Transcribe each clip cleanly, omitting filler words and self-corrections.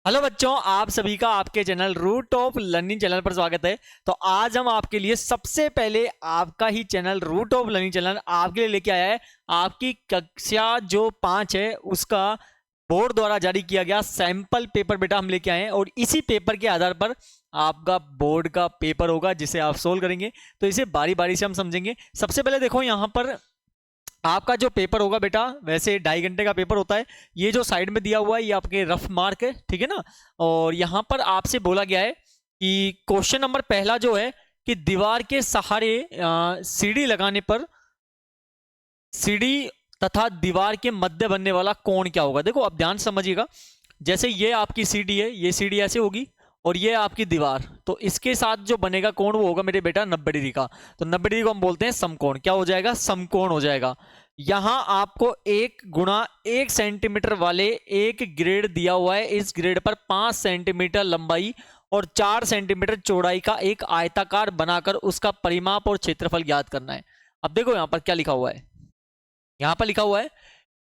Hello बच्चों, आप सभी का आपके channel root of learning channel पर स्वागत है। तो आज हम आपके लिए सबसे पहले आपका ही channel root of learning channel आपके लिए लेके आया है आपकी कक्षा जो 5 है उसका बोर्ड द्वारा जारी किया गया सैंपल पेपर बेटा हम लेके आए हैं। और इसी पेपर के आधार पर आपका बोर्ड का पेपर होगा जिसे आप सोल्व करेंगे। तो इसे बारी बारी से हम समझेंगे। सबसे पहले देखो यहाँ पर आपका जो पेपर होगा बेटा, वैसे 2.5 घंटे का पेपर होता है। ये जो साइड में दिया हुआ है ये आपके रफ मार्क है, ठीक है ना। और यहाँ पर आपसे बोला गया है कि क्वेश्चन नंबर पहला जो है कि दीवार के सहारे सीढ़ी लगाने पर सीढ़ी तथा दीवार के मध्य बनने वाला कोण क्या होगा। देखो अब ध्यान से समझिएगा। जैसे ये आपकी सीढ़ी है, ये सीढ़ी ऐसे होगी और ये आपकी दीवार, तो इसके साथ जो बनेगा कोण वो होगा मेरे बेटा 90 डिग्री का। तो 90 डिग्री को हम बोलते हैं समकोण। क्या हो जाएगा? समकोण हो जाएगा। यहां आपको 1 गुणा 1 सेंटीमीटर वाले एक ग्रेड दिया हुआ है। इस ग्रेड पर 5 सेंटीमीटर लंबाई और 4 सेंटीमीटर चौड़ाई का एक आयताकार बनाकर उसका परिमाप और क्षेत्रफल ज्ञात करना है। अब देखो यहां पर क्या लिखा हुआ है। यहां पर लिखा हुआ है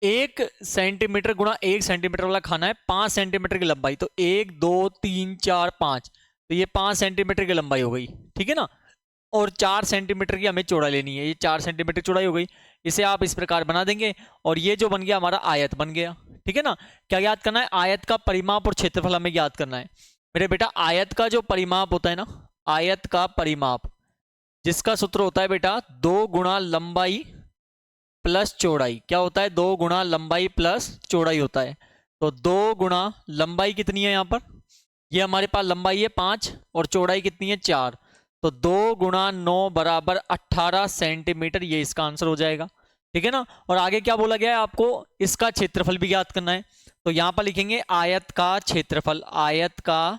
1 सेंटीमीटर गुणा 1 सेंटीमीटर वाला खाना है, 5 सेंटीमीटर की लंबाई। तो 1 2 3 4 5, तो ये 5 सेंटीमीटर की लंबाई हो गई, ठीक है ना। और 4 सेंटीमीटर की हमें चौड़ाई लेनी है। ये 4 सेंटीमीटर चौड़ाई हो गई। इसे आप इस प्रकार बना देंगे और ये जो बन गया हमारा आयत बन गया, ठीक है ना। क्या ज्ञात करना है? आयत का परिमाप और क्षेत्रफल हमें ज्ञात करना है। मेरे बेटा आयत का जो परिमाप होता है ना, आयत का परिमाप जिसका सूत्र होता है बेटा 2 गुणा लंबाई प्लस चौड़ाई। क्या होता है? 2 गुणा लंबाई प्लस चौड़ाई होता है। तो 2 गुणा लंबाई कितनी है यहाँ पर? ये हमारे पास लंबाई है 5 और चौड़ाई कितनी है 4। तो 2 गुणा 9 बराबर 18 सेंटीमीटर, ये इसका आंसर हो जाएगा, ठीक है ना। और आगे क्या बोला गया है? आपको इसका क्षेत्रफल भी ज्ञात करना है। तो यहां पर लिखेंगे आयत का क्षेत्रफल। आयत का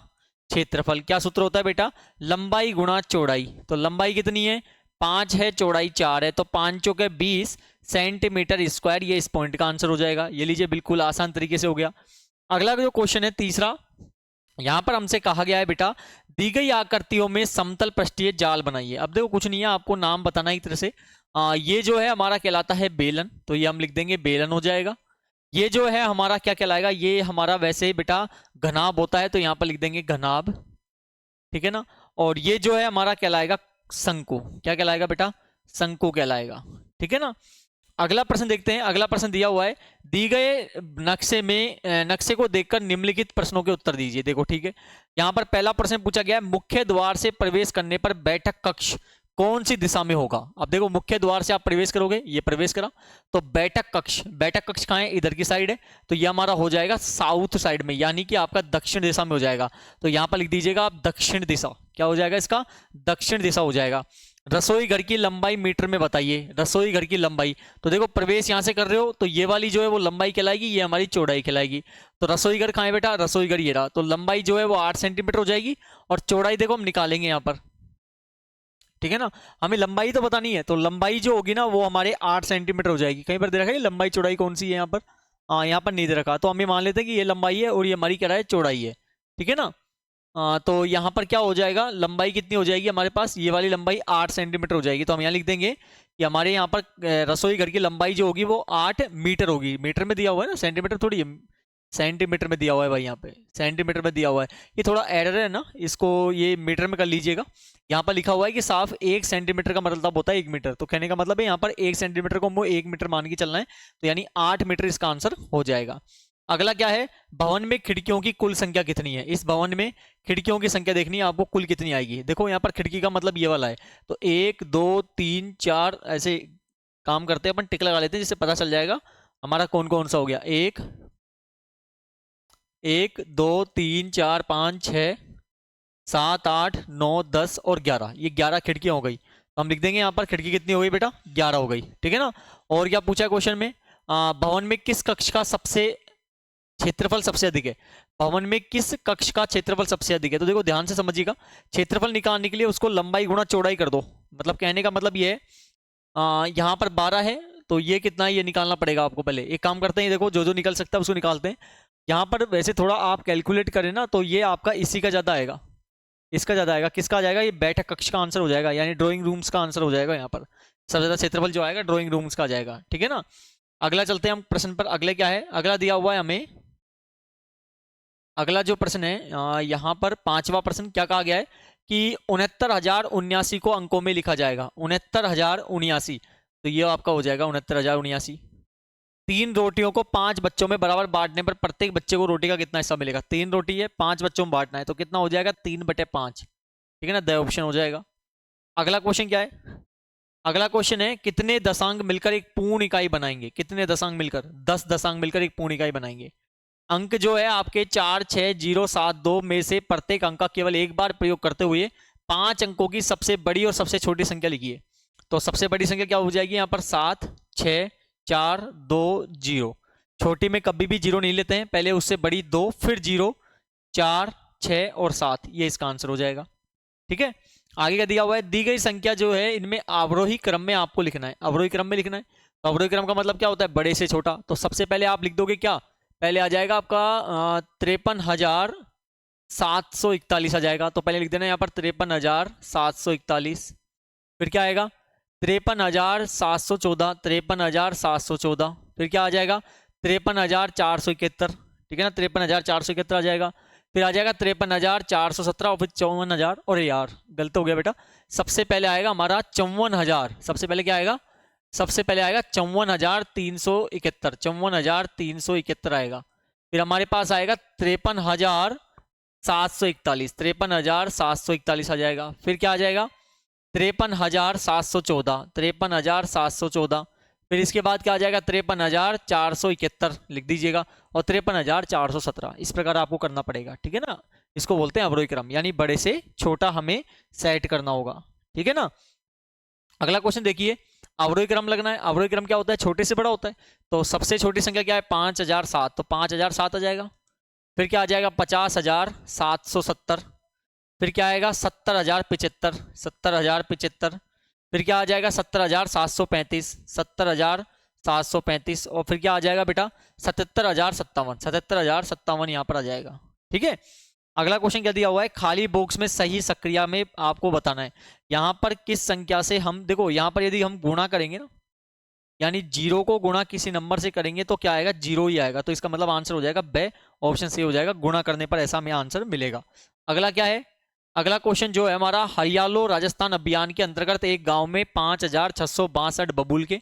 क्षेत्रफल क्या सूत्र होता है बेटा? लंबाई गुणा चौड़ाई। तो लंबाई कितनी है? 5 है, चौड़ाई 4 है, तो 5 चौके 20 सेंटीमीटर स्क्वायर। ये इस पॉइंट का आंसर हो जाएगा। ये लीजिए, बिल्कुल आसान तरीके से हो गया। अगला जो क्वेश्चन है तीसरा, यहां पर हमसे कहा गया है बेटा दी गई आकृतियों में समतल पृष्ठीय जाल बनाइए। अब देखो कुछ नहीं है, आपको नाम बताना एक तरह से। ये जो है हमारा कहलाता है बेलन, तो ये हम लिख देंगे बेलन हो जाएगा। ये जो है हमारा क्या कहलाएगा? ये हमारा वैसे बेटा घनाभ होता है, तो यहां पर लिख देंगे घनाभ, ठीक है ना। और ये जो है हमारा कहलाएगा शंकु। क्या कहलाएगा बेटा? शंकु कहलाएगा, ठीक है ना। अगला प्रश्न देखते हैं। अगला प्रश्न दिया हुआ है दी गए नक्शे को देखकर निम्नलिखित प्रश्नों के उत्तर दीजिए। देखो ठीक है, यहां पर पहला प्रश्न पूछा गया है मुख्य द्वार से प्रवेश करने पर बैठक कक्ष कौन सी दिशा में होगा। अब देखो मुख्य द्वार से आप प्रवेश करोगे, ये प्रवेश करा, तो बैठक कक्ष कहाँ है? इधर की साइड है। तो ये हमारा हो जाएगा साउथ साइड में, यानी कि आपका दक्षिण दिशा में हो जाएगा। तो यहां पर लिख दीजिएगा आप दक्षिण दिशा। क्या हो जाएगा इसका? दक्षिण दिशा हो जाएगा। रसोई घर की लंबाई मीटर में बताइए। रसोई घर की लंबाई, तो देखो प्रवेश यहां से कर रहे हो तो ये वाली जो है वो लंबाई कहलाएगी, ये हमारी चौड़ाई कहलाएगी। तो रसोई घर कहाँ है बेटा? रसोई घर ये रहा। तो लंबाई जो है वो 8 सेंटीमीटर हो जाएगी और चौड़ाई देखो हम निकालेंगे यहाँ पर, ठीक है ना। हमें लंबाई तो बतानी है, तो लंबाई जो होगी ना वो हमारे 8 सेंटीमीटर हो जाएगी। कहीं पर दे रखा है लंबाई चौड़ाई कौन सी है यहाँ पर? हाँ, यहाँ पर नहीं दे रखा, तो हम ये मान लेते हैं कि ये लंबाई है और ये हमारी क्या है? चौड़ाई है, ठीक है ना। तो यहाँ पर क्या हो जाएगा? लंबाई कितनी हो जाएगी हमारे पास? ये वाली लंबाई 8 सेंटीमीटर हो जाएगी। तो हम यहाँ लिख देंगे कि हमारे यहाँ पर रसोई घर की लंबाई जो होगी वो 8 मीटर होगी। मीटर में दिया हुआ है ना, सेंटीमीटर थोड़ी है। सेंटीमीटर में दिया हुआ है भाई, यहाँ पे सेंटीमीटर में दिया हुआ है। ये थोड़ा एरर है ना, इसको ये मीटर में कर लीजिएगा। यहाँ पर लिखा हुआ है कि साफ 1 सेंटीमीटर का मतलब होता है 1 मीटर। तो कहने का मतलब है यहाँ पर 1 सेंटीमीटर को हमको 1 मीटर मान के चलना है, तो यानी 8 मीटर इसका आंसर हो जाएगा। अगला क्या है? भवन में खिड़कियों की कुल संख्या कितनी है? इस भवन में खिड़कियों की संख्या देखनी है आपको, कुल कितनी आएगी। देखो यहाँ पर खिड़की का मतलब ये वाला है, तो 1 2 3 4 ऐसे काम करते हैं अपन, टिक लगा लेते हैं जिससे पता चल जाएगा हमारा कौन कौन सा हो गया। 1 2 3 4 5 6 7 8 9 10 और 11, ये 11 खिड़कियां हो गई। तो हम लिख देंगे यहाँ पर खिड़की कितनी हो गई बेटा? 11 हो गई, ठीक है ना। और क्या पूछा है क्वेश्चन में? भवन में किस कक्ष का सबसे क्षेत्रफल सबसे अधिक है? भवन में किस कक्ष का क्षेत्रफल सबसे अधिक है? तो देखो ध्यान से समझिएगा, क्षेत्रफल निकालने के लिए उसको लंबाई गुणा चौड़ाई कर दो। मतलब कहने का मतलब ये है यहाँ पर 12 है, तो ये कितना है ये निकालना पड़ेगा आपको। पहले एक काम करते हैं, देखो जो जो निकल सकता है उसको निकालते हैं। यहाँ पर वैसे थोड़ा आप कैलकुलेट करें ना, तो ये आपका इसी का ज्यादा आएगा, इसका ज्यादा आएगा। किसका आ जाएगा? ये बैठक कक्ष का आंसर हो जाएगा, यानी ड्राइंग रूम्स का आंसर हो जाएगा। यहाँ पर सबसे ज्यादा क्षेत्रफल जो आएगा ड्राइंग रूम्स का आ जाएगा, ठीक है ना। अगला चलते हैं हम प्रश्न पर। अगले क्या है? अगला दिया हुआ है हमें अगला जो प्रश्न है यहाँ पर 5वां प्रश्न क्या कहा गया है कि 69,079 को अंकों में लिखा जाएगा। 69,079, तो ये आपका हो जाएगा 69,079। 3 रोटियों को 5 बच्चों में बराबर बांटने पर प्रत्येक बच्चे को रोटी का कितना हिस्सा मिलेगा? 3 रोटी है, 5 बच्चों में बांटना है, तो कितना हो जाएगा? 3/5। ठीक है ना, द ऑप्शन हो जाएगा। अगला क्वेश्चन क्या है? अगला क्वेश्चन है कितने दशांक मिलकर एक पूर्ण इकाई बनाएंगे? कितने दशांक मिलकर? 10 दशांक मिलकर एक पूर्ण इकाई बनाएंगे। अंक जो है आपके 4, 6, 0, 7, 2 में से प्रत्येक अंक का केवल एक बार प्रयोग करते हुए 5 अंकों की सबसे बड़ी और सबसे छोटी संख्या लिखिए। तो सबसे बड़ी संख्या क्या हो जाएगी यहाँ पर? 7, 6, 4, 2, 0। छोटी में कभी भी 0 नहीं लेते हैं, पहले उससे बड़ी 2, फिर 0, 4, 6 और 7, ये इसका आंसर हो जाएगा। ठीक है, आगे क्या दिया हुआ है? दी गई संख्या जो है इनमें अवरोही क्रम में आपको लिखना है। अवरोही क्रम में लिखना है, तो अवरोही क्रम का मतलब क्या होता है? बड़े से छोटा। तो सबसे पहले आप लिख दोगे क्या? पहले आ जाएगा आपका 53,741 आ जाएगा। तो पहले लिख देना यहाँ पर 53,741। फिर क्या आएगा? 53,714, 53,714। फिर क्या आ जाएगा? 53,471। ठीक है ना, 53,471 आ जाएगा। फिर आ जाएगा 53,417 और फिर 54,000। और यार गलत हो गया बेटा, सबसे पहले आएगा हमारा 54,000। सबसे पहले क्या आएगा? सबसे पहले आएगा 54,371। 54,371 आएगा। फिर हमारे पास आएगा 53,741। 53,741 आ जाएगा। फिर क्या आ जाएगा? 53,714। 53,714। फिर इसके बाद क्या आ जाएगा? 53,471 लिख दीजिएगा, और 53,417। इस प्रकार आपको करना पड़ेगा। ठीक है ना, इसको बोलते हैं अवरोही क्रम, यानी बड़े से छोटा हमें सेट करना होगा। ठीक है ना, अगला क्वेश्चन देखिए। अवरोही क्रम लगना है। अवरोही क्रम क्या होता है? छोटे से बड़ा होता है। तो सबसे छोटी संख्या क्या है? 5,007। तो 5,007 आ जाएगा। फिर क्या आ जाएगा? 50,770। फिर क्या आएगा? 70,075। 70,075। फिर क्या आ जाएगा? 70,735। 70,735। और फिर क्या आ जाएगा बेटा? 77,057। 77,057 यहाँ पर आ जाएगा। ठीक है, अगला क्वेश्चन क्या दिया हुआ है? खाली बॉक्स में सही सक्रिया में आपको बताना है यहाँ पर किस संख्या से हम, देखो यहाँ पर यदि हम गुणा करेंगे ना, यानी 0 को गुणा किसी नंबर से करेंगे तो क्या आएगा? 0 ही आएगा। तो इसका मतलब आंसर हो जाएगा बे, ऑप्शन सी हो जाएगा। गुणा करने पर ऐसा हमें आंसर मिलेगा। अगला क्या है? अगला क्वेश्चन जो है हमारा, हरियालो राजस्थान अभियान के अंतर्गत एक गांव में 5,662 बबूल के,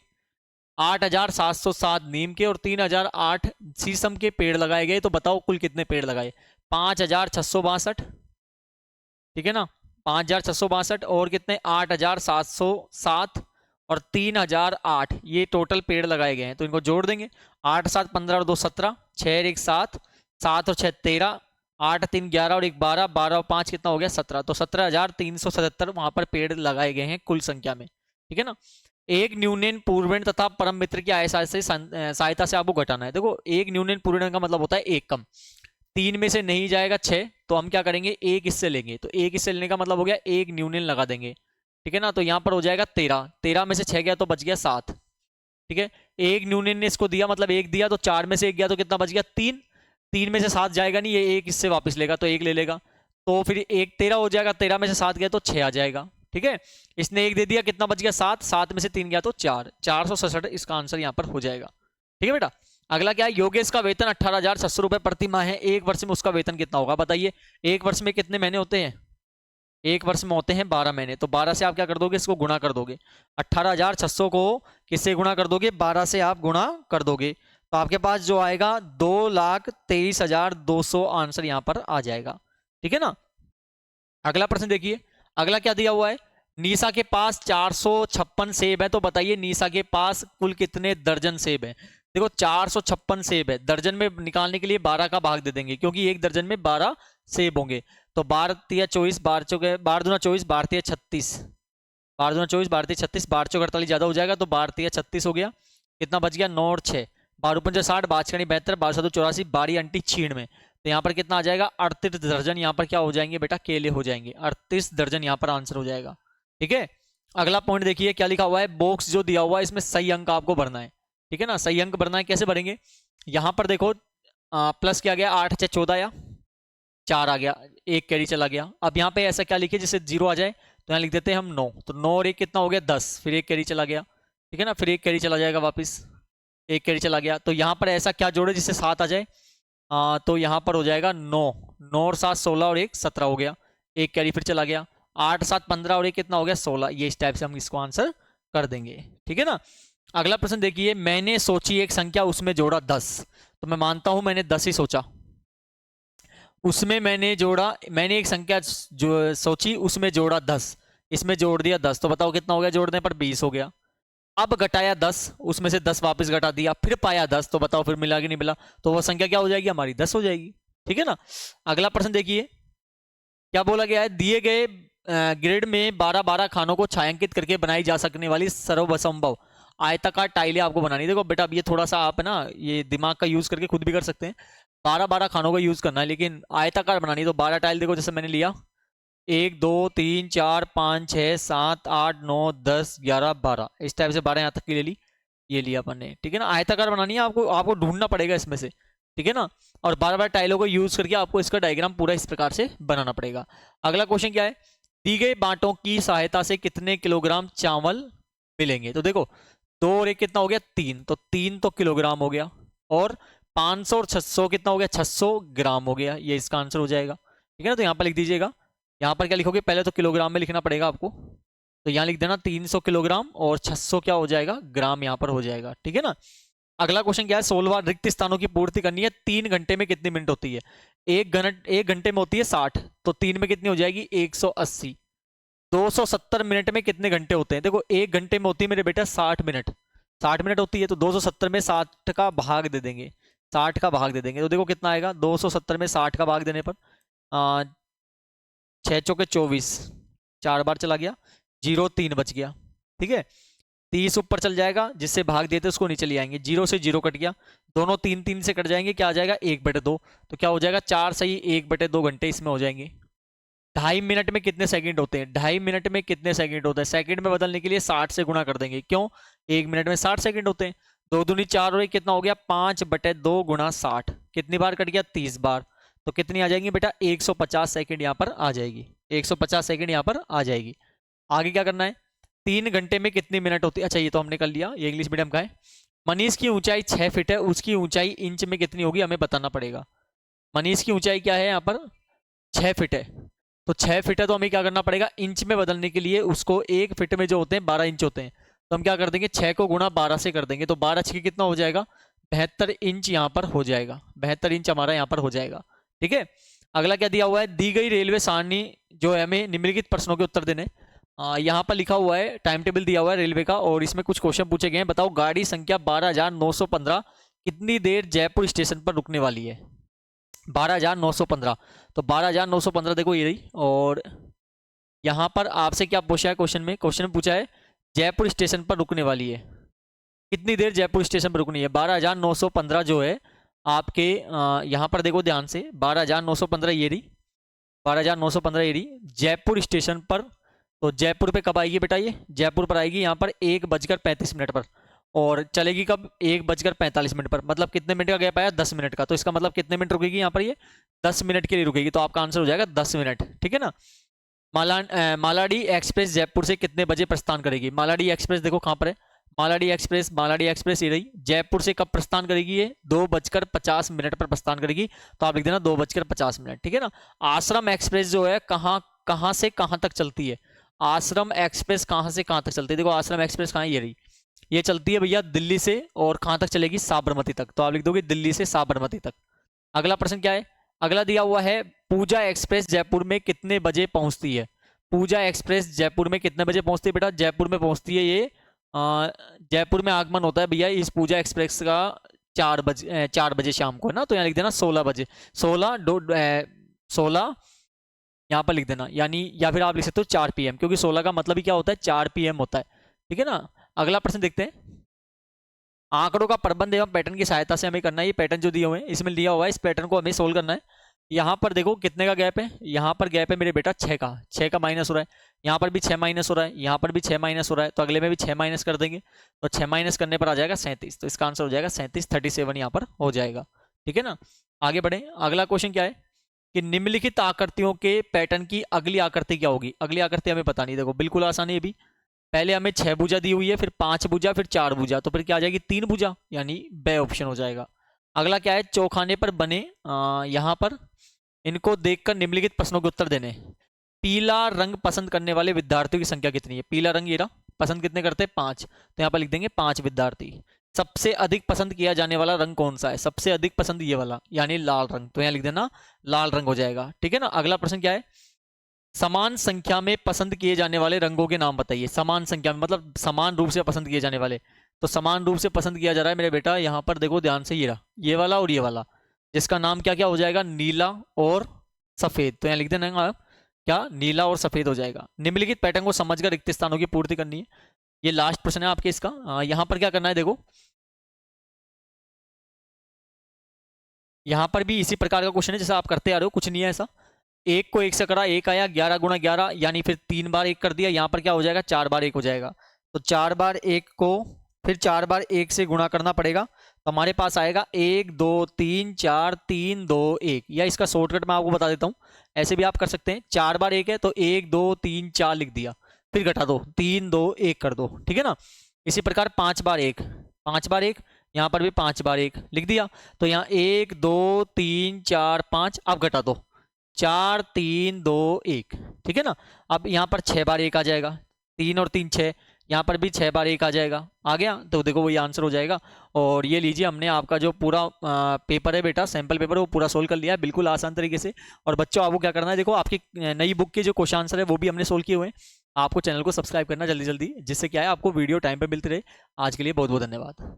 8,707 नीम के और 3,008 शीशम के पेड़ लगाए गए। तो बताओ कुल कितने पेड़ लगाए? 5,662। ठीक है ना, 5,662 और कितने? 8,707 और 3,008, ये टोटल पेड़ लगाए गए हैं। तो इनको जोड़ देंगे। 8, 7, 15 और 2, 17, 6 और 1, 7, 7 और 6, 13, 8, 3, 11 और 1, 12, 12 और 5 कितना हो गया? 17। तो 17,377 वहां पर पेड़ लगाए गए हैं कुल संख्या में। ठीक है ना, एक न्यूनन पूर्वेण तथा परम मित्र की सहायता से आपको घटाना है। देखो, एक न्यूनन पूर्वेण का मतलब होता है एक कम। 3 में से नहीं जाएगा 6, तो हम क्या करेंगे? एक इससे लेंगे। तो एक इससे लेने का मतलब हो गया एक न्यूनन लगा देंगे। ठीक है ना, तो यहाँ पर हो जाएगा 13। 13 में से 6 गया तो बच गया 7। ठीक है, एक न्यूनन ने इसको दिया, मतलब एक दिया, तो 4 में से एक गया तो कितना बच गया? 3। 3 में से 7 जाएगा नहीं, ये एक इससे वापस लेगा, तो एक ले लेगा। तो फिर एक 13 हो जाएगा। 13 में से 7 गया तो 6 आ जाएगा। ठीक है, इसने एक दे दिया, कितना बच गया? 7। 7 में से 3 गया तो 4। 467 इसका आंसर यहाँ पर हो जाएगा। ठीक है बेटा, अगला क्या है? योगेश का वेतन 18,600 रुपए प्रति माह है। एक वर्ष में उसका वेतन कितना होगा? बताइए। एक वर्ष में कितने महीने होते हैं? एक वर्ष में होते हैं 12 महीने। तो 12 से आप क्या कर दोगे? इसको गुणा कर दोगे। 18,600 को किससे गुणा कर दोगे? 12 से आप गुणा कर दोगे, तो आपके पास जो आएगा 2,23,200 आंसर यहाँ पर आ जाएगा। ठीक है ना, अगला प्रश्न देखिए। अगला क्या दिया हुआ है? निशा के पास 456 सेब है। तो बताइए निशा के पास कुल कितने दर्जन सेब है? देखो, 456 सेब है, दर्जन में निकालने के लिए 12 का भाग दे देंगे, क्योंकि एक दर्जन में 12 सेब होंगे। तो 12 तिया 24, 12 चौके 12 दूना 24, 12 तिया 36, 12 दूना 24, 12 तिया 36, 12 चौक 48 ज्यादा हो जाएगा, तो 12 तिया 36 हो गया। कितना बच गया? 9 और 6, 12 पंजा 60, 12 छणी 72, 12 सदु 84, 12 अंटी 96। तो यहाँ पर कितना आ जाएगा? 38 दर्जन यहाँ पर क्या हो जाएंगे बेटा? केले हो जाएंगे। 38 दर्जन यहाँ पर आंसर हो जाएगा। ठीक है, अगला पॉइंट देखिए क्या लिखा हुआ है। बॉक्स जो दिया हुआ है इसमें सही अंक आपको भरना है। ठीक है ना, सही अंक भरना है। कैसे भरेंगे? यहाँ पर देखो, प्लस क्या गया? 8 × 14 या 4 आ गया, एक कैरी चला गया। अब यहाँ पे ऐसा क्या लिखे जिससे 0 आ जाए? तो यहाँ लिख देते हैं हम 9। तो 9 और 1 कितना हो गया? 10। फिर एक कैरी चला गया। ठीक है ना, फिर एक कैरी चला जाएगा वापिस, एक कैरी चला गया। तो यहाँ पर ऐसा क्या जोड़े जिससे 7 आ जाए? तो यहाँ पर हो जाएगा 9, 9 और 7 16 और 1 17 हो गया, एक कैरी फिर चला गया, 8 7 15 और 1 कितना हो गया 16। ये इस टाइप से हम इसको आंसर कर देंगे, ठीक है ना। अगला प्रश्न देखिए, मैंने सोची एक संख्या उसमें जोड़ा 10। तो मैं मानता हूं मैंने 10 ही सोचा, उसमें मैंने जोड़ा, मैंने एक संख्या जो सोची उसमें जोड़ा 10, इसमें जोड़ दिया 10, तो बताओ कितना हो गया जोड़ने पर 20 हो गया। अब घटाया 10, उसमें से 10 वापस घटा दिया, फिर पाया 10, तो बताओ फिर मिला कि नहीं मिला, तो वह संख्या क्या हो जाएगी हमारी 10 हो जाएगी, ठीक है ना। अगला प्रश्न देखिए क्या बोला गया है, दिए गए ग्रिड में 12 12 खानों को छायांकित करके बनाई जा सकने वाली सर्वसंभव आयताकार टाइलें आपको बनानी। देखो बेटा अब ये थोड़ा सा आप ना ये दिमाग का यूज करके खुद भी कर सकते हैं, 12 12 खानों का यूज करना है, लेकिन आयताकार बनानी है। तो 12 टाइल देखो जैसे मैंने लिया 1 2 3 4 5 6 7 8 9 10 11 12, इस टाइप से 12 यहाँ तक की ले ली, ये लिया अपन ने, ठीक है ना। आयताकार बनानी है आपको, आपको ढूंढना पड़ेगा इसमें से, ठीक है ना। और 12 12 टाइलों को यूज करके आपको इसका डायग्राम पूरा इस प्रकार से बनाना पड़ेगा। अगला क्वेश्चन क्या है, दी गई बांटों की सहायता से कितने किलोग्राम चावल मिलेंगे। तो देखो 2 और 1 कितना हो गया 3, तो 3 तो किलोग्राम हो गया, और 500 और 600 कितना हो गया 600 ग्राम हो गया, ये इसका आंसर हो जाएगा, ठीक है ना। तो यहाँ पर लिख दीजिएगा, यहाँ पर क्या लिखोगे पहले तो किलोग्राम में लिखना पड़ेगा आपको, तो यहाँ लिख देना 300 किलोग्राम और 600 क्या हो जाएगा ग्राम यहाँ पर हो जाएगा, ठीक है ना। अगला क्वेश्चन क्या है, 16 रिक्त स्थानों की पूर्ति करनी है, 3 घंटे में कितनी मिनट होती है। 1 घंटे में होती है 60, तो 3 में कितनी हो जाएगी 180। 270 मिनट में कितने घंटे होते हैं, देखो 1 घंटे में होती है मेरे बेटा 60 मिनट, 60 मिनट होती है, तो 270 में 60 का भाग दे देंगे, 60 का भाग दे देंगे, तो देखो कितना आएगा 270 में 60 का भाग देने पर 6 चौके 24, 4 बार चला गया, 0 3 बच गया, ठीक है। 30 ऊपर चल जाएगा, जिससे भाग दिए थे उसको नीचे ले आएंगे, 0 से 0 कट गया, दोनों 3 3 से कट जाएंगे, क्या आ जाएगा 1/2, तो क्या हो जाएगा 4 सही 1/2 घंटे इसमें हो जाएंगे। 2.5 मिनट में कितने सेकंड होते हैं, 2.5 मिनट में कितने सेकंड होते हैं, सेकंड में बदलने के लिए 60 से गुणा कर देंगे, क्यों 1 मिनट में 60 सेकंड होते हैं, 2 दूनी 4 और 1 कितना हो गया 5/2 गुणा 60, कितनी बार कट गया 30 बार, तो कितनी आ जाएगी बेटा 150 सेकंड यहाँ पर आ जाएगी, 150 सेकंड यहाँ पर आ जाएगी। आगे क्या करना है, 3 घंटे में कितनी मिनट होती है, अच्छा ये तो हमने कर लिया, ये इंग्लिश मीडियम का है। मनीष की ऊंचाई 6 फीट है, उसकी ऊंचाई इंच में कितनी होगी हमें बताना पड़ेगा। मनीष की ऊंचाई क्या है यहाँ पर 6 फीट है, तो 6 फीट है तो हमें क्या करना पड़ेगा इंच में बदलने के लिए उसको 1 फीट में जो होते हैं 12 इंच होते हैं, तो हम क्या कर देंगे 6 को गुणा 12 से कर देंगे, तो 12 6 कितना हो जाएगा 72 इंच यहाँ पर हो जाएगा, 72 इंच हमारा यहाँ पर हो जाएगा, ठीक है। अगला क्या दिया हुआ है, दी गई रेलवे सारणी जो है हमें निम्नलिखित प्रश्नों के उत्तर देने। यहाँ पर लिखा हुआ है टाइम टेबल दिया हुआ है रेलवे का, और इसमें कुछ क्वेश्चन पूछे गए हैं, बताओ गाड़ी संख्या 12,915 कितनी देर जयपुर स्टेशन पर रुकने वाली है। 12,915, तो 12,915 देखो ये रही, और यहाँ पर आपसे क्या पूछा है क्वेश्चन में, क्वेश्चन में पूछा है जयपुर स्टेशन पर रुकने वाली है, कितनी देर जयपुर स्टेशन पर रुकनी है। 12,915 जो है आपके यहाँ पर देखो ध्यान से, 12,915 ये रही, 12,915 ये रही जयपुर स्टेशन पर, तो जयपुर पे कब आएगी बेटा, ये जयपुर पर आएगी यहाँ पर 1:35 पर, और चलेगी कब 1:45 पर, मतलब कितने मिनट का गैप आया 10 मिनट का, तो इसका मतलब कितने मिनट रुकेगी यहाँ पर ये 10 मिनट के लिए रुकेगी, तो आपका आंसर हो जाएगा 10 मिनट, ठीक है ना। मालाडी एक्सप्रेस जयपुर से कितने बजे प्रस्थान करेगी। मालाडी एक्सप्रेस देखो कहाँ पर है, मालाडी एक्सप्रेस ये रही, जयपुर से कब प्रस्थान करेगी ये 2:50 पर प्रस्थान करेगी, तो आप लिख देना 2:50, ठीक है ना। आश्रम एक्सप्रेस जो है कहाँ से कहाँ तक चलती है, आश्रम एक्सप्रेस कहाँ से कहाँ तक चलती है, देखो आश्रम एक्सप्रेस कहाँ ये रही, ये चलती है भैया दिल्ली से, और कहाँ तक चलेगी साबरमती तक, तो आप लिख दोगे दिल्ली से साबरमती तक। अगला प्रश्न क्या है, अगला दिया हुआ है पूजा एक्सप्रेस जयपुर में कितने बजे पहुंचती है। पूजा एक्सप्रेस जयपुर में कितने बजे पहुंचती है बेटा, जयपुर में पहुंचती है ये जयपुर में आगमन होता है भैया इस पूजा एक्सप्रेस का 4 बजे शाम को है ना, तो यहाँ लिख देना 16 बजे, 16 यहाँ पर लिख देना, यानी या फिर आप लिख सकते हो 4 PM, क्योंकि 16 का मतलब ही क्या होता है 4 PM होता है, ठीक है ना। अगला प्रश्न देखते हैं, आंकड़ों का प्रबंध एवं पैटर्न की सहायता से हमें करना है, ये पैटर्न जो दिए हुए हैं इसमें लिया हुआ है, इस पैटर्न को हमें सोल्व करना है। यहाँ पर देखो कितने का गैप है, यहाँ पर गैप है मेरे बेटा 6 का माइनस हो रहा है, यहाँ पर भी 6 माइनस हो रहा है, यहाँ पर भी 6 माइनस हो रहा है, तो अगले में भी 6 माइनस कर देंगे, तो 6 माइनस करने पर आ जाएगा 37, तो इसका आंसर हो जाएगा 37, 37 यहाँ पर हो जाएगा, ठीक है ना। आगे बढ़े, अगला क्वेश्चन क्या है कि निम्नलिखित आकृतियों के पैटर्न की अगली आकृति क्या होगी। अगली आकृति हमें पता नहीं, देखो बिल्कुल आसान है ये भी, पहले हमें 6 भुजा दी हुई है, फिर 5 भुजा, फिर 4 भुजा, तो फिर क्या आ जाएगी 3 भुजा, यानी बे ऑप्शन हो जाएगा। अगला क्या है, चौखाने पर बने यहाँ पर इनको देखकर निम्नलिखित प्रश्नों के उत्तर देने। पीला रंग पसंद करने वाले विद्यार्थियों की संख्या कितनी है? पीला रंग ये रहा, पसंद कितने करते हैं? 5। तो यहाँ पर लिख देंगे 5 विद्यार्थी। सबसे अधिक पसंद किया जाने वाला रंग कौन सा है? सबसे अधिक पसंद ये वाला, यानी लाल रंग। तो यहाँ लिख देना लाल रंग हो जाएगा, ठीक है ना। अगला प्रश्न क्या है, समान संख्या में पसंद किए जाने वाले रंगों के नाम बताइए। समान संख्या में मतलब समान रूप से पसंद किए जाने वाले, तो समान रूप से पसंद किया जा रहा है मेरे बेटा, यहाँ पर देखो ध्यान से, ये रहा, ये वाला और ये वाला, जिसका नाम क्या क्या हो जाएगा? नीला और सफेद। तो यहाँ लिख देना क्या, नीला और सफेद हो जाएगा। निम्नलिखित पैटर्न को समझकर रिक्त स्थानों की पूर्ति करनी है। ये लास्ट प्रश्न है आपके इसका। यहाँ पर क्या करना है, देखो यहाँ पर भी इसी प्रकार का क्वेश्चन है जैसा आप करते आ रहे हो, कुछ नहीं है ऐसा। एक को एक से करा, एक आया, 11 गुणा 11 यानी फिर 3 बार एक कर दिया, यहाँ पर क्या हो जाएगा? 4 बार एक हो जाएगा। तो 4 बार एक को फिर 4 बार एक से गुणा करना पड़ेगा, तो हमारे पास आएगा 1 2 3 4 3 2 1। या इसका शॉर्टकट मैं आपको बता देता हूँ, ऐसे भी आप कर सकते हैं। 4 बार एक है तो 1 2 3 4 लिख दिया, फिर घटा दो, 3 2 1 कर दो, ठीक है ना। इसी प्रकार 5 बार एक, 5 बार एक, यहाँ पर भी 5 बार एक लिख दिया। तो यहाँ 1 2 3 4 5, अब घटा दो, 4 3 2 1, ठीक है ना। अब यहाँ पर 6 बार एक आ जाएगा, 3 और 3 6, यहाँ पर भी 6 बार एक आ जाएगा, आ गया। तो देखो वही आंसर हो जाएगा। और ये लीजिए, हमने आपका जो पूरा पेपर है बेटा, सैंपल पेपर, वो पूरा सोल्व कर लिया है बिल्कुल आसान तरीके से। और बच्चों आपको क्या करना है, देखो आपकी नई बुक के जो क्वेश्चन आंसर है वो भी हमने सोल्व किए हुए हैं। आपको चैनल को सब्सक्राइब करना जल्दी जल्दी, जिससे क्या है आपको वीडियो टाइम पे मिलती रहे। आज के लिए बहुत बहुत धन्यवाद।